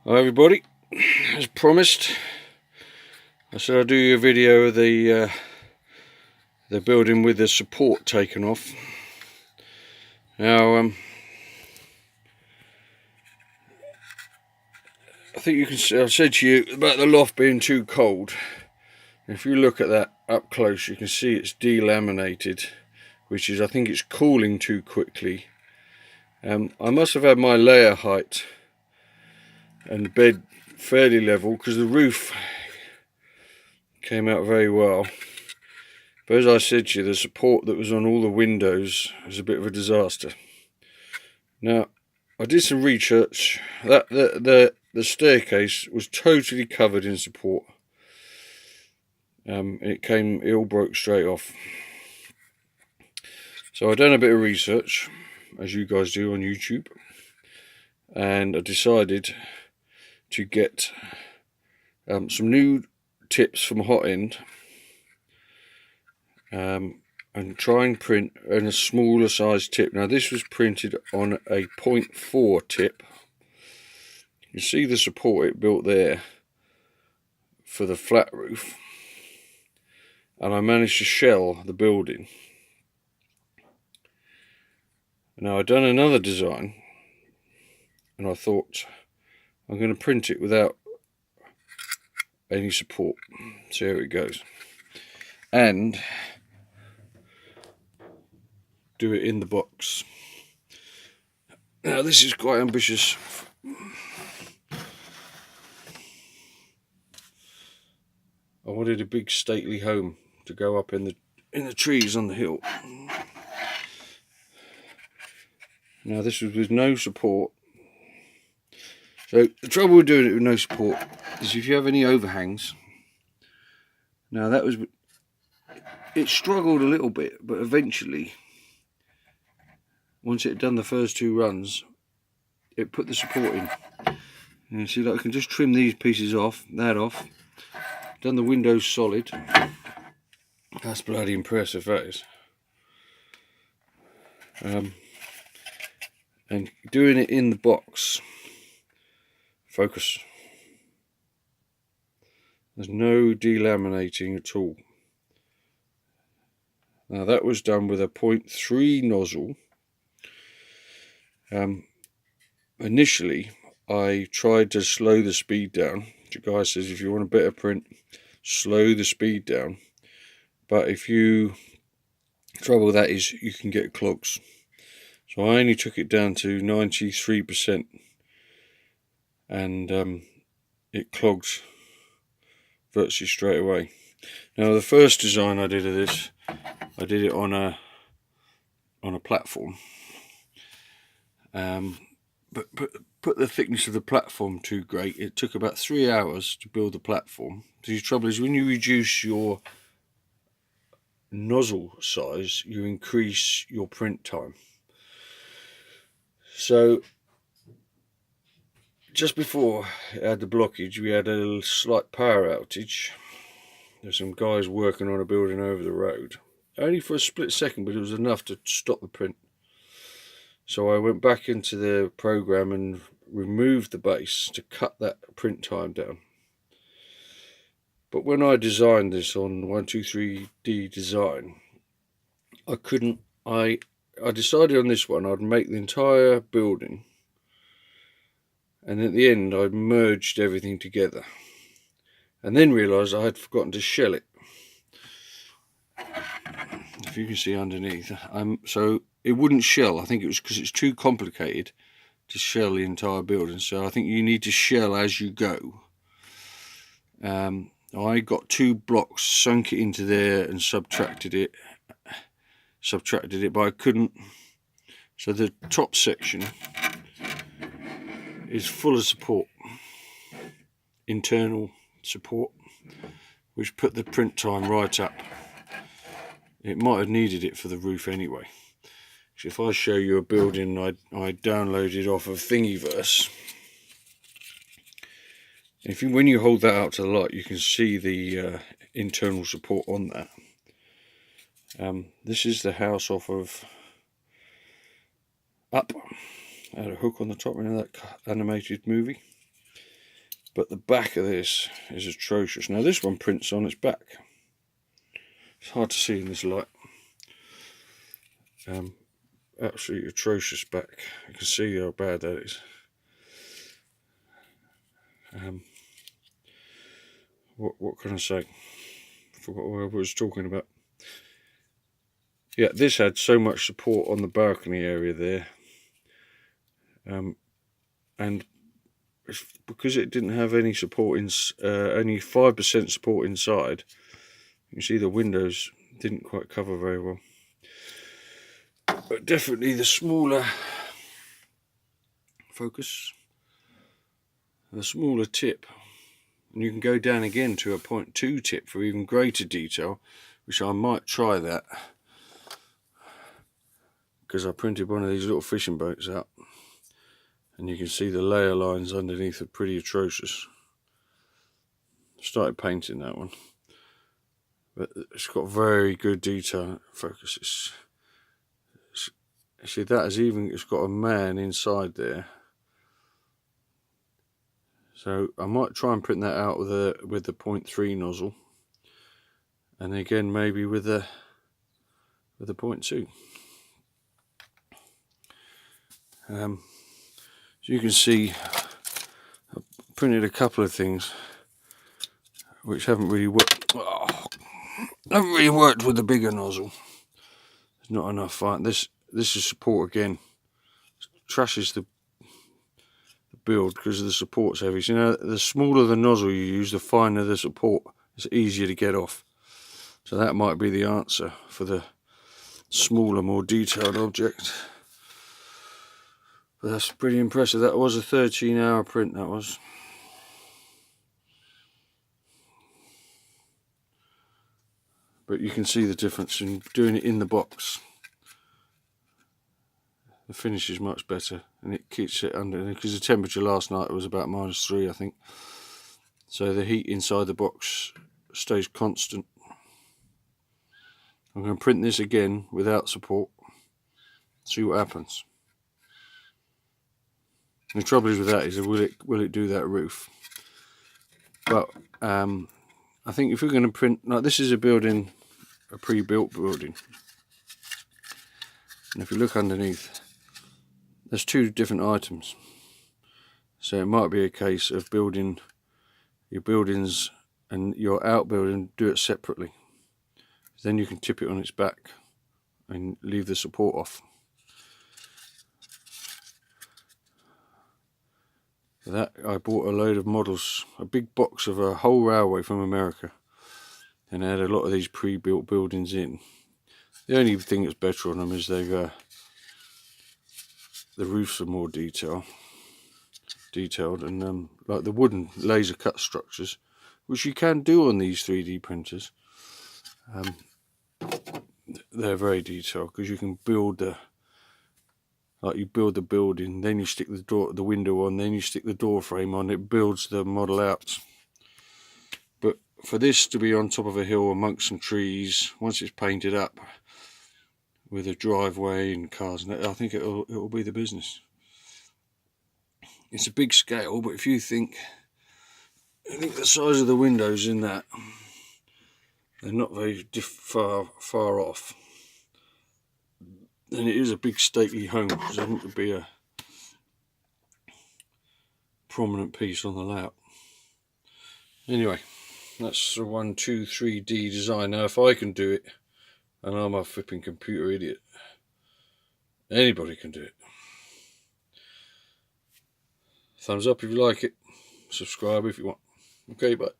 Hi everybody, as promised, I said I'd do a video of the building with the support taken off. Now, I think you can see, I said to you about the loft being too cold. If you look at that up close, you can see it's delaminated, which is, I think it's cooling too quickly. I must have had my layer height and the bed fairly level because the roof came out very well. But as I said to you, the support that was on all the windows was a bit of a disaster. Now, I did some research. That the staircase was totally covered in support. It all broke straight off. So I done a bit of research, as you guys do on YouTube, and I decided to get some new tips from Hot End. And try and print in a smaller size tip. Now this was printed on a 0.4 tip. You see the support it built there for the flat roof, and I managed to shell the building. Now I've done another design and I thought I'm going to print it without any support. So here it goes, and do it in the box. Now this is quite ambitious. I wanted a big stately home to go up in the trees on the hill. Now this was with no support. So the trouble with doing it with no support is if you have any overhangs. Now it struggled a little bit, but eventually, once it had done the first two runs, it put the support in. And you see, like, I can just trim these pieces off, that off. Done the windows solid. That's bloody impressive, that is. And doing it in the box. Focus. There's no delaminating at all. Now that was done with a 0.3 nozzle. Initially I tried to slow the speed down. The guy says if you want a better print, slow the speed down, but trouble with that is you can get clogs. So I only took it down to 93%, and it clogs virtually straight away. Now the first design I did of this, I did it on a platform, but put the thickness of the platform too great. It took about 3 hours to build the platform. The trouble is when you reduce your nozzle size, you increase your print time. So just before it had the blockage, we had a slight power outage. There's some guys working on a building over the road, only for a split second, but it was enough to stop the print. So I went back into the program and removed the base to cut that print time down. But when I designed this on 123D Design, I decided on this one I'd make the entire building, and at the end I merged everything together, and then realised I had forgotten to shell it. If you can see underneath, so it wouldn't shell. I think it was because it's too complicated to shell the entire building, so I think you need to shell as you go. I got 2 blocks, sunk it into there and subtracted it, but I couldn't. So the top section is full of support, internal support, which put the print time right up. It might have needed it for the roof anyway. So if I show you a building I downloaded off of Thingiverse, when you hold that out to the light, you can see the internal support on that. This is the house off of Up. Had a hook on the top, in that animated movie. But the back of this is atrocious. Now this one prints on its back. It's hard to see in this light. Absolutely atrocious back. You can see how bad that is. What can I say? I forgot what I was talking about. Yeah, this had so much support on the balcony area there, and because it didn't have any support in, only 5% support inside. You can see the windows didn't quite cover very well. But definitely the smaller focus, the smaller tip, and you can go down again to a 0.2 tip for even greater detail, which I might try that, because I printed one of these little fishing boats out, and you can see the layer lines underneath are pretty atrocious. Started painting that one, but it's got very good detail focus. See, that is even, it's got a man inside there. So I might try and print that out with the 0.3 nozzle, and again maybe with the 0.2. So you can see I printed a couple of things which haven't really worked. Haven't really worked with the bigger nozzle. There's not enough fight. This is support again. Trashes the build because the support's heavy. So, you know, the smaller the nozzle you use, the finer the support. It's easier to get off. So that might be the answer for the smaller, more detailed object. But that's pretty impressive. That was a 13-hour print, that was. But you can see the difference in doing it in the box. The finish is much better, and it keeps it under, because the temperature last night was about -3, I think. So the heat inside the box stays constant. I'm going to print this again without support, see what happens. And the trouble is with that is, will it do that roof? But I think if you're going to print, like, this is a building, a pre-built building, and if you look underneath, there's 2 different items. So it might be a case of building your buildings and your outbuilding, do it separately. Then you can tip it on its back and leave the support off. For that, I bought a load of models, a big box of a whole railway from America, and they had a lot of these pre-built buildings in. The only thing that's better on them is the roofs are more detailed, and like the wooden laser cut structures, which you can do on these 3D printers. They're very detailed because you can build you build the building, then you stick the window on, then you stick the door frame on. It builds the model out. But for this to be on top of a hill amongst some trees, once it's painted up with a driveway and cars, and I think it'll be the business. It's a big scale, but if you think the size of the windows in that, they're not very far off, then it is a big stately home, because I think it would be a prominent piece on the layout. Anyway, that's the 1, 2, 3D design. Now if I can do it, and I'm a flipping computer idiot, anybody can do it. Thumbs up if you like it, subscribe if you want. Okay, bye.